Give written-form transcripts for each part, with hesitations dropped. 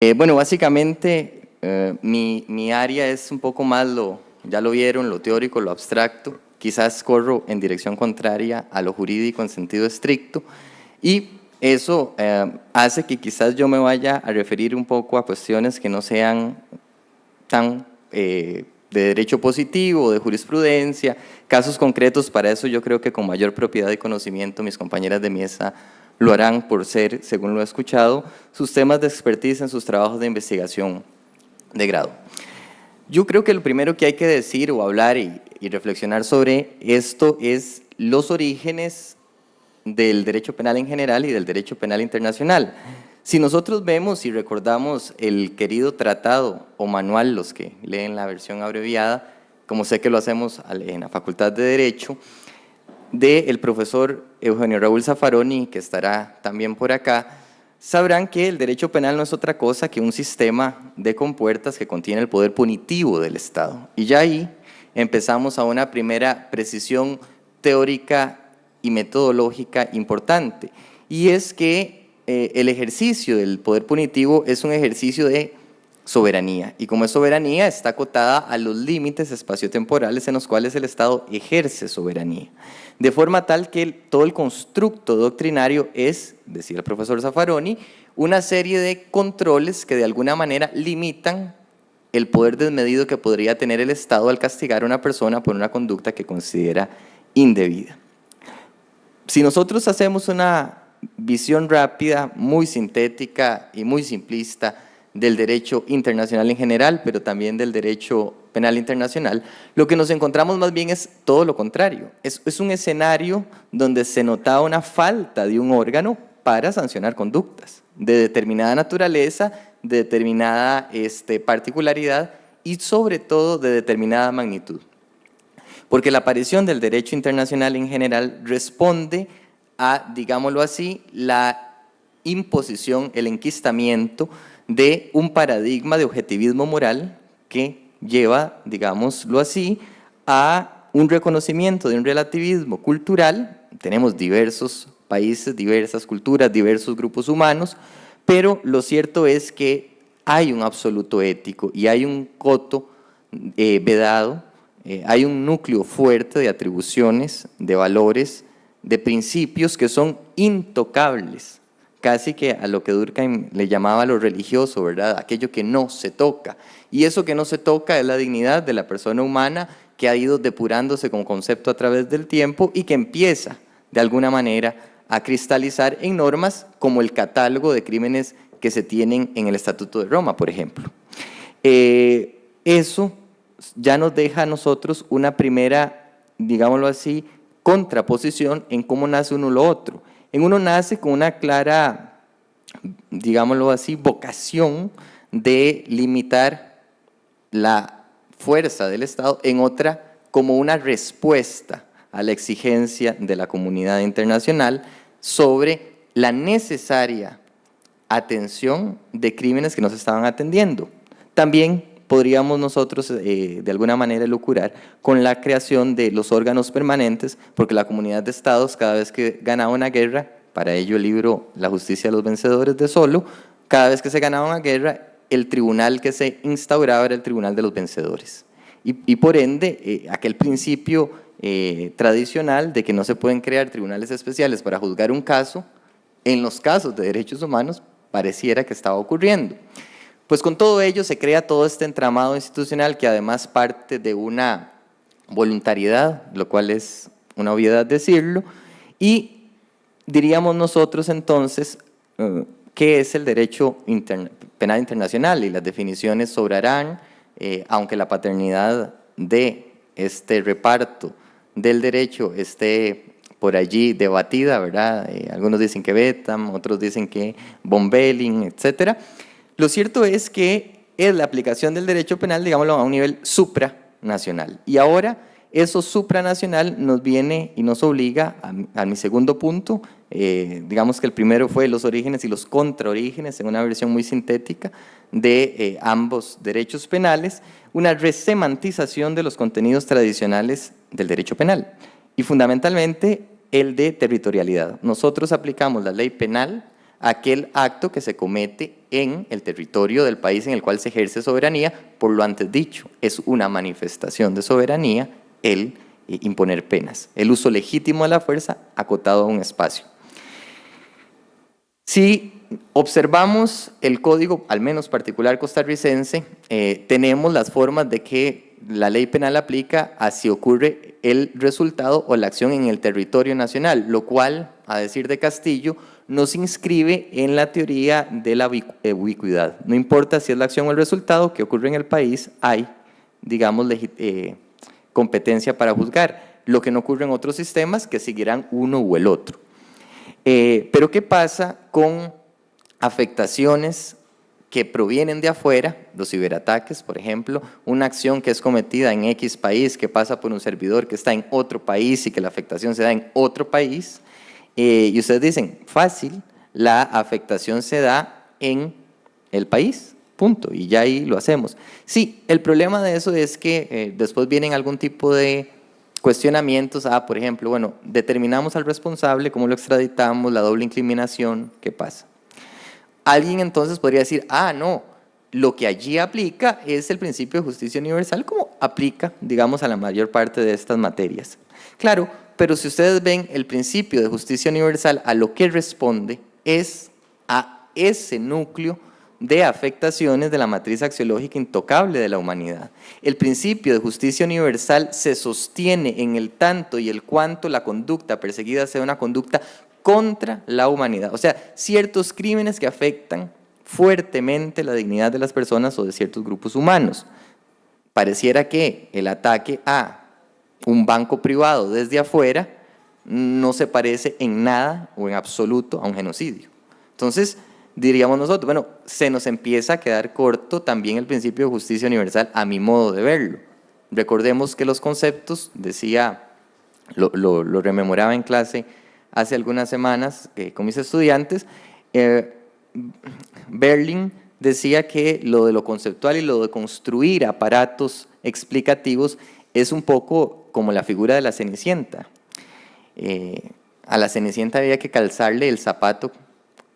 Bueno, básicamente mi área es un poco más ya lo vieron, lo teórico, lo abstracto. Quizás corro en dirección contraria a lo jurídico en sentido estricto y eso hace que quizás yo me vaya a referir un poco a cuestiones que no sean tan de derecho positivo, de jurisprudencia, casos concretos. Para eso yo creo que con mayor propiedad y conocimiento mis compañeras de mesa lo harán por ser, según lo he escuchado, sus temas de expertise en sus trabajos de investigación de grado. Yo creo que lo primero que hay que decir o hablar y reflexionar sobre esto es los orígenes del derecho penal en general y del derecho penal internacional. Si nosotros vemos y recordamos el querido tratado o manual, los que leen la versión abreviada, como sé que lo hacemos en la Facultad de Derecho, del profesor Eugenio Raúl Zaffaroni, que estará también por acá, sabrán que el derecho penal no es otra cosa que un sistema de compuertas que contiene el poder punitivo del Estado. Y ya ahí empezamos a una primera precisión teórica y metodológica importante, y es que el ejercicio del poder punitivo es un ejercicio de soberanía, y como es soberanía está acotada a los límites espaciotemporales en los cuales el Estado ejerce soberanía, de forma tal que todo el constructo doctrinario es, decía el profesor Zaffaroni, una serie de controles que de alguna manera limitan el poder desmedido que podría tener el Estado al castigar a una persona por una conducta que considera indebida. Si nosotros hacemos una visión rápida, muy sintética y muy simplista del derecho internacional en general, pero también del derecho penal internacional, lo que nos encontramos más bien es todo lo contrario. Es un escenario donde se notaba una falta de un órgano para sancionar conductas de determinada naturaleza, de determinada particularidad y sobre todo de determinada magnitud. Porque la aparición del derecho internacional en general responde a, digámoslo así, la imposición, el enquistamiento de un paradigma de objetivismo moral que lleva, digámoslo así, a un reconocimiento de un relativismo cultural. Tenemos diversos países, diversas culturas, diversos grupos humanos, pero lo cierto es que hay un absoluto ético y hay un coto vedado, hay un núcleo fuerte de atribuciones, de valores, de principios que son intocables, casi que a lo que Durkheim le llamaba lo religioso, ¿verdad? Aquello que no se toca. Y eso que no se toca es la dignidad de la persona humana, que ha ido depurándose como concepto a través del tiempo y que empieza, de alguna manera, a cristalizar en normas como el catálogo de crímenes que se tienen en el Estatuto de Roma, por ejemplo. Eso ya nos deja a nosotros una primera, digámoslo así, contraposición en cómo nace uno lo otro. En uno nace con una clara, digámoslo así, vocación de limitar la fuerza del Estado, en otra como una respuesta a la exigencia de la comunidad internacional sobre la necesaria atención de crímenes que no se estaban atendiendo. También podríamos nosotros de alguna manera elucubrar con la creación de los órganos permanentes, porque la comunidad de estados cada vez que ganaba una guerra, para ello el libro La justicia de los vencedores de Solo, cada vez que se ganaba una guerra, el tribunal que se instauraba era el tribunal de los vencedores. Y por ende, aquel principio tradicional de que no se pueden crear tribunales especiales para juzgar un caso, en los casos de derechos humanos pareciera que estaba ocurriendo. Pues con todo ello se crea todo este entramado institucional que además parte de una voluntariedad, lo cual es una obviedad decirlo, y diríamos nosotros entonces qué es el derecho penal internacional, y las definiciones sobrarán, aunque la paternidad de este reparto del derecho esté por allí debatida, ¿verdad? Algunos dicen que Betham, otros dicen que von Belling, etcétera. Lo cierto es que es la aplicación del derecho penal, digámoslo, a un nivel supranacional. Y ahora eso supranacional nos viene y nos obliga a mi segundo punto. Digamos que el primero fue los orígenes y los contraorígenes, en una versión muy sintética de ambos derechos penales, una resemantización de los contenidos tradicionales del derecho penal y fundamentalmente el de territorialidad. Nosotros aplicamos la ley penal aquel acto que se comete en el territorio del país en el cual se ejerce soberanía, por lo antes dicho. Es una manifestación de soberanía el imponer penas, el uso legítimo de la fuerza acotado a un espacio. Si observamos el código, al menos particular costarricense, tenemos las formas de que la ley penal aplica a si ocurre el resultado o la acción en el territorio nacional, lo cual, a decir de Castillo, no se inscribe en la teoría de la ubicuidad. No importa si es la acción o el resultado que ocurre en el país, hay, digamos, competencia para juzgar, lo que no ocurre en otros sistemas que seguirán uno u el otro. Pero ¿qué pasa con afectaciones que provienen de afuera, los ciberataques, por ejemplo, una acción que es cometida en X país, que pasa por un servidor que está en otro país y que la afectación se da en otro país, y ustedes dicen, fácil, la afectación se da en el país, punto, y ya ahí lo hacemos. Sí, el problema de eso es que después vienen algún tipo de cuestionamientos, por ejemplo, bueno, determinamos al responsable, cómo lo extraditamos, la doble incriminación, ¿qué pasa? Alguien entonces podría decir, no, lo que allí aplica es el principio de justicia universal como aplica, digamos, a la mayor parte de estas materias. Claro, pero si ustedes ven el principio de justicia universal, a lo que responde es a ese núcleo de afectaciones de la matriz axiológica intocable de la humanidad. El principio de justicia universal se sostiene en el tanto y el cuanto la conducta perseguida sea una conducta contra la humanidad, o sea, ciertos crímenes que afectan fuertemente la dignidad de las personas o de ciertos grupos humanos. Pareciera que el ataque a un banco privado desde afuera no se parece en nada o en absoluto a un genocidio. Entonces, diríamos nosotros, bueno, se nos empieza a quedar corto también el principio de justicia universal a mi modo de verlo. Recordemos que los conceptos, decía, lo rememoraba en clase hace algunas semanas con mis estudiantes, Berlin decía que lo de lo conceptual y lo de construir aparatos explicativos es un poco como la figura de la Cenicienta. A la Cenicienta había que calzarle el zapato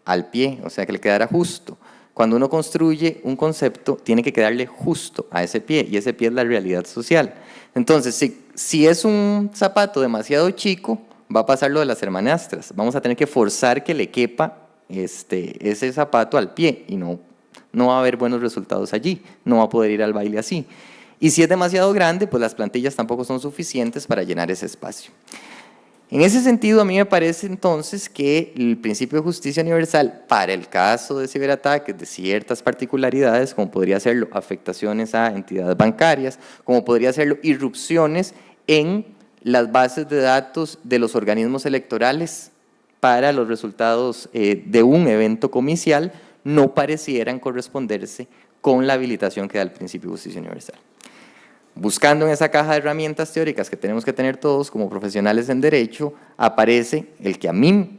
al pie, o sea, que le quedara justo. Cuando uno construye un concepto, tiene que quedarle justo a ese pie, y ese pie es la realidad social. Entonces, si es un zapato demasiado chico, va a pasar lo de las hermanastras. Vamos a tener que forzar que le quepa ese zapato al pie, y no va a haber buenos resultados allí, no va a poder ir al baile así. Y si es demasiado grande, pues las plantillas tampoco son suficientes para llenar ese espacio. En ese sentido, a mí me parece entonces que el principio de justicia universal para el caso de ciberataques de ciertas particularidades, como podría serlo afectaciones a entidades bancarias, como podría serlo irrupciones en las bases de datos de los organismos electorales para los resultados de un evento comicial, no parecieran corresponderse con la habilitación que da el principio de justicia universal. Buscando en esa caja de herramientas teóricas que tenemos que tener todos como profesionales en derecho, aparece el que a mi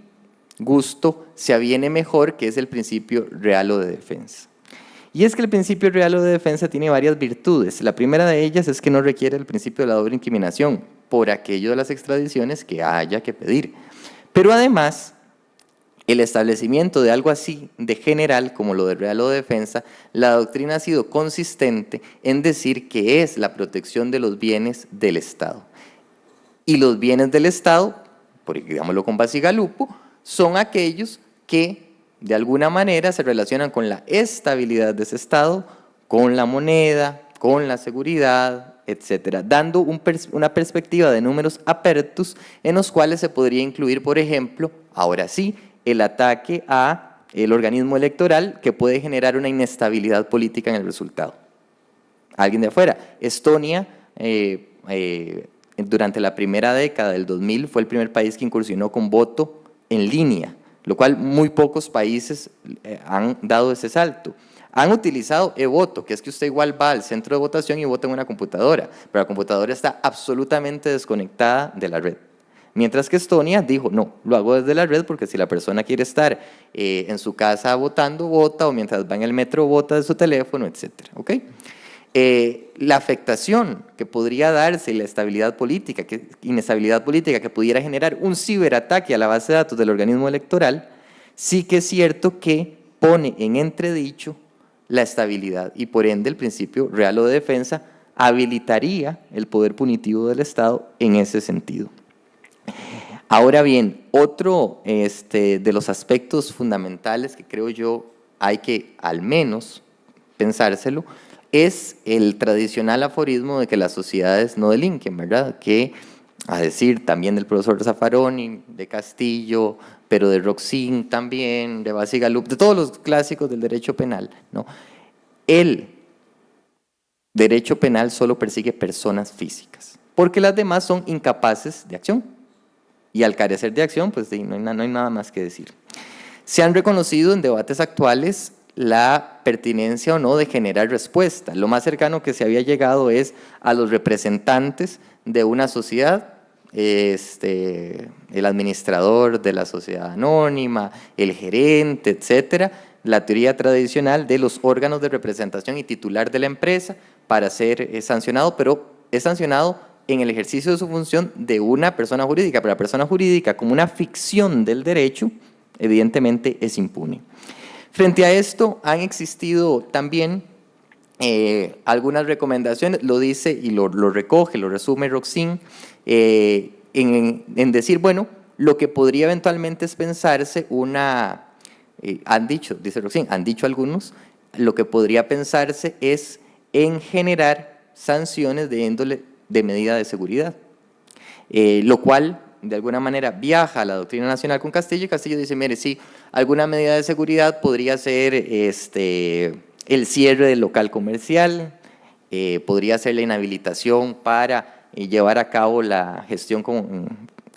gusto se aviene mejor, que es el principio real o de defensa. Y es que el principio real o de defensa tiene varias virtudes. La primera de ellas es que no requiere el principio de la doble incriminación por aquello de las extradiciones que haya que pedir. Pero además, el establecimiento de algo así de general como lo de real o de defensa, la doctrina ha sido consistente en decir que es la protección de los bienes del Estado. Y los bienes del Estado, digámoslo con Basigalupo, son aquellos que de alguna manera se relacionan con la estabilidad de ese Estado, con la moneda, con la seguridad, etcétera, dando una perspectiva de números apertus en los cuales se podría incluir, por ejemplo, ahora sí, el ataque al organismo electoral que puede generar una inestabilidad política en el resultado. Alguien de afuera. Estonia, durante la primera década del 2000, fue el primer país que incursionó con voto en línea, lo cual muy pocos países han dado ese salto. Han utilizado e-voto, que es que usted igual va al centro de votación y vota en una computadora, pero la computadora está absolutamente desconectada de la red. Mientras que Estonia dijo, no, lo hago desde la red porque si la persona quiere estar en su casa votando, vota, o mientras va en el metro, vota de su teléfono, etcétera. ¿Okay? La afectación que podría darse y la inestabilidad política que pudiera generar un ciberataque a la base de datos del organismo electoral sí que es cierto que pone en entredicho la estabilidad y por ende el principio real o de defensa habilitaría el poder punitivo del Estado en ese sentido. Ahora bien, otro de los aspectos fundamentales que creo yo hay que al menos pensárselo es el tradicional aforismo de que las sociedades no delinquen, ¿verdad? Que, a decir también del profesor Zaffaroni, de Castillo, pero de Roxin también, de Basigalup, de todos los clásicos del derecho penal, ¿no? El derecho penal solo persigue personas físicas, porque las demás son incapaces de acción. Y al carecer de acción, pues no hay nada más que decir. Se han reconocido en debates actuales la pertinencia o no de generar respuesta. Lo más cercano que se había llegado es a los representantes de una sociedad, el administrador de la sociedad anónima, el gerente, etcétera, la teoría tradicional de los órganos de representación y titular de la empresa para ser sancionado, pero es sancionado en el ejercicio de su función de una persona jurídica, pero la persona jurídica como una ficción del derecho, evidentemente es impune. Frente a esto han existido también algunas recomendaciones, lo dice y lo recoge, lo resume Roxin, en decir, bueno, lo que podría eventualmente es pensarse han dicho, dice Roxin, han dicho algunos, lo que podría pensarse es en generar sanciones de índole de medida de seguridad, lo cual de alguna manera viaja a la doctrina nacional con Castillo, y Castillo dice, mire, sí, alguna medida de seguridad podría ser el cierre del local comercial, podría ser la inhabilitación para llevar a cabo la gestión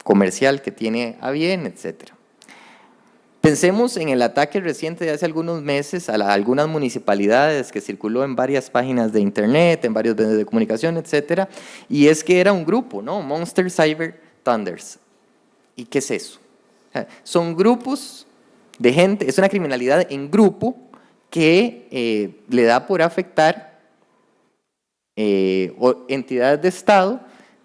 comercial que tiene a bien, etcétera. Pensemos en el ataque reciente de hace algunos meses a algunas municipalidades que circuló en varias páginas de internet, en varios medios de comunicación, etcétera, y es que era un grupo, ¿no? Monster Cyber Thunders. ¿Y qué es eso? Son grupos de gente, es una criminalidad en grupo que le da por afectar entidades de Estado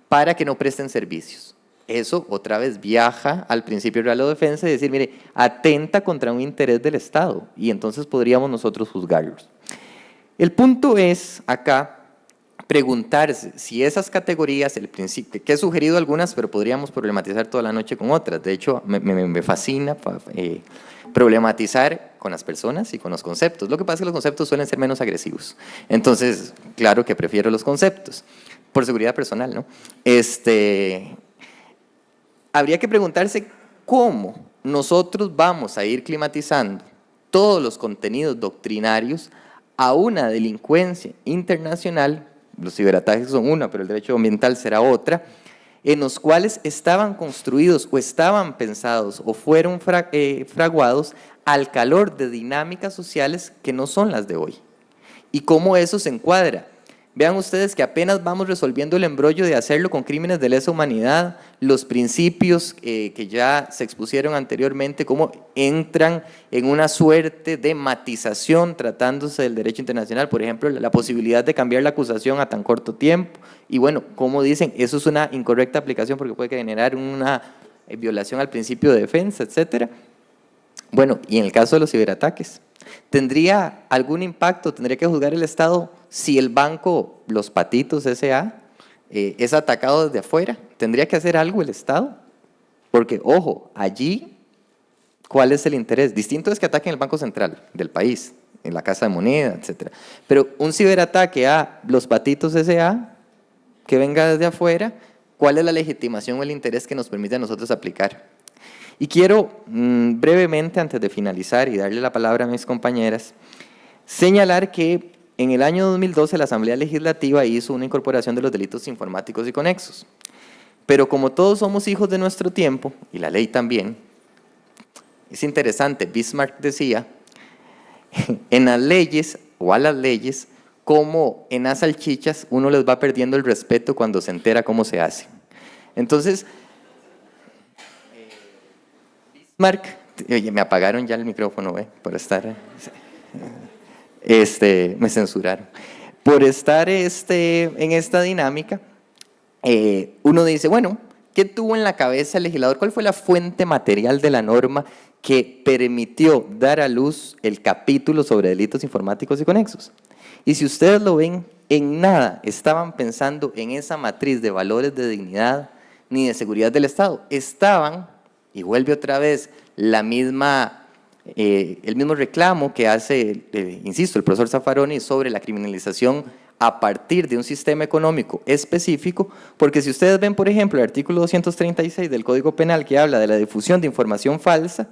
para que no presten servicios. Eso otra vez viaja al principio real de defensa y decir, mire, atenta contra un interés del Estado y entonces podríamos nosotros juzgarlos. El punto es acá preguntarse si esas categorías, el principio, que he sugerido algunas, pero podríamos problematizar toda la noche con otras. De hecho, me fascina problematizar con las personas y con los conceptos. Lo que pasa es que los conceptos suelen ser menos agresivos. Entonces, claro que prefiero los conceptos, por seguridad personal, ¿no? Habría que preguntarse cómo nosotros vamos a ir climatizando todos los contenidos doctrinarios a una delincuencia internacional, los ciberataques son una, pero el derecho ambiental será otra, en los cuales estaban construidos o estaban pensados o fueron fraguados al calor de dinámicas sociales que no son las de hoy. Y cómo eso se encuadra. Vean ustedes que apenas vamos resolviendo el embrollo de hacerlo con crímenes de lesa humanidad, los principios que ya se expusieron anteriormente, cómo entran en una suerte de matización tratándose del derecho internacional, por ejemplo, la posibilidad de cambiar la acusación a tan corto tiempo, y bueno, como dicen, eso es una incorrecta aplicación porque puede generar una violación al principio de defensa, etcétera. Bueno, y en el caso de los ciberataques, ¿tendría algún impacto? ¿Tendría que juzgar el Estado si el banco Los Patitos S.A. es atacado desde afuera? ¿Tendría que hacer algo el Estado? Porque, ojo, allí, ¿cuál es el interés? Distinto es que ataquen el Banco Central del país, en la Casa de Moneda, etcétera. Pero un ciberataque a Los Patitos S.A., que venga desde afuera, ¿cuál es la legitimación o el interés que nos permite a nosotros aplicar? Y quiero brevemente, antes de finalizar y darle la palabra a mis compañeras, señalar que en el año 2012 la Asamblea Legislativa hizo una incorporación de los delitos informáticos y conexos. Pero como todos somos hijos de nuestro tiempo, y la ley también, es interesante, Bismarck decía, en las leyes o a las leyes, como en las salchichas uno les va perdiendo el respeto cuando se entera cómo se hace. Entonces, Bismarck, oye, me apagaron ya el micrófono, por estar, me censuraron. Por estar en esta dinámica, uno dice, bueno, ¿Qué tuvo en la cabeza el legislador? ¿Cuál fue la fuente material de la norma que permitió dar a luz el capítulo sobre delitos informáticos y conexos? Y si ustedes lo ven, en nada estaban pensando en esa matriz de valores de dignidad ni de seguridad del Estado. Estaban, y vuelve otra vez el mismo reclamo que hace, insisto, el profesor Zaffaroni sobre la criminalización a partir de un sistema económico específico, porque si ustedes ven, por ejemplo, el artículo 236 del Código Penal que habla de la difusión de información falsa,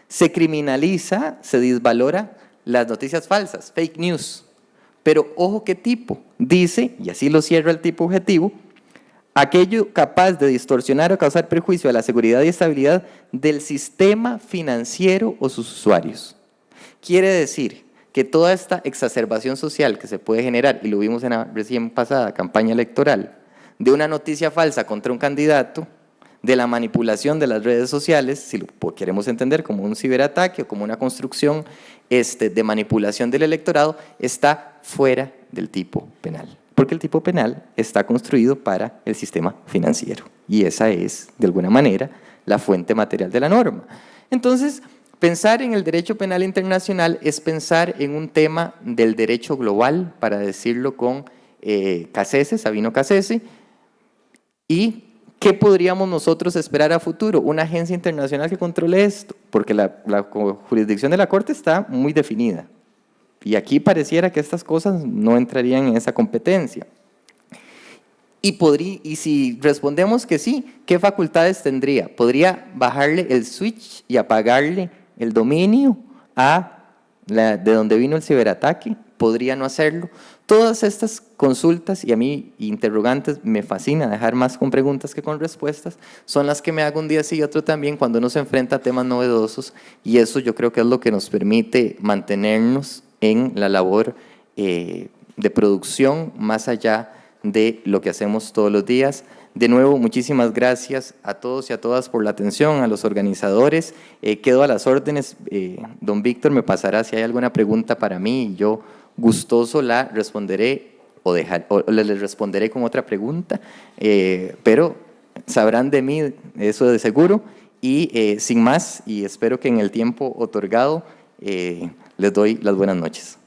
se criminaliza, se disvalora las noticias falsas, fake news. Pero ojo qué tipo, dice, y así lo cierra el tipo objetivo, aquello capaz de distorsionar o causar perjuicio a la seguridad y estabilidad del sistema financiero o sus usuarios. Quiere decir que toda esta exacerbación social que se puede generar, y lo vimos en la recién pasada campaña electoral, de una noticia falsa contra un candidato, de la manipulación de las redes sociales, si lo queremos entender como un ciberataque o como una construcción de manipulación del electorado, está fuera del tipo penal. Porque el tipo penal está construido para el sistema financiero. Y esa es, de alguna manera, la fuente material de la norma. Entonces, pensar en el derecho penal internacional es pensar en un tema del derecho global, para decirlo con Cassese, Sabino Cassese, y ¿qué podríamos nosotros esperar a futuro? Una agencia internacional que controle esto, porque la jurisdicción de la Corte está muy definida. Y aquí pareciera que estas cosas no entrarían en esa competencia. Y si respondemos que sí, ¿qué facultades tendría? ¿Podría bajarle el switch y apagarle el dominio de donde vino el ciberataque? ¿Podría no hacerlo? Todas estas consultas, y a mí interrogantes, me fascina dejar más con preguntas que con respuestas, son las que me hago un día sí y otro también cuando uno se enfrenta a temas novedosos, y eso yo creo que es lo que nos permite mantenernos en la labor de producción más allá de lo que hacemos todos los días. De nuevo, muchísimas gracias a todos y a todas por la atención, a los organizadores. Quedo a las órdenes. Don Víctor me pasará si hay alguna pregunta para mí y yo gustoso la responderé o les responderé con otra pregunta, pero sabrán de mí, eso de seguro. Y sin más, y espero que en el tiempo otorgado les doy las buenas noches.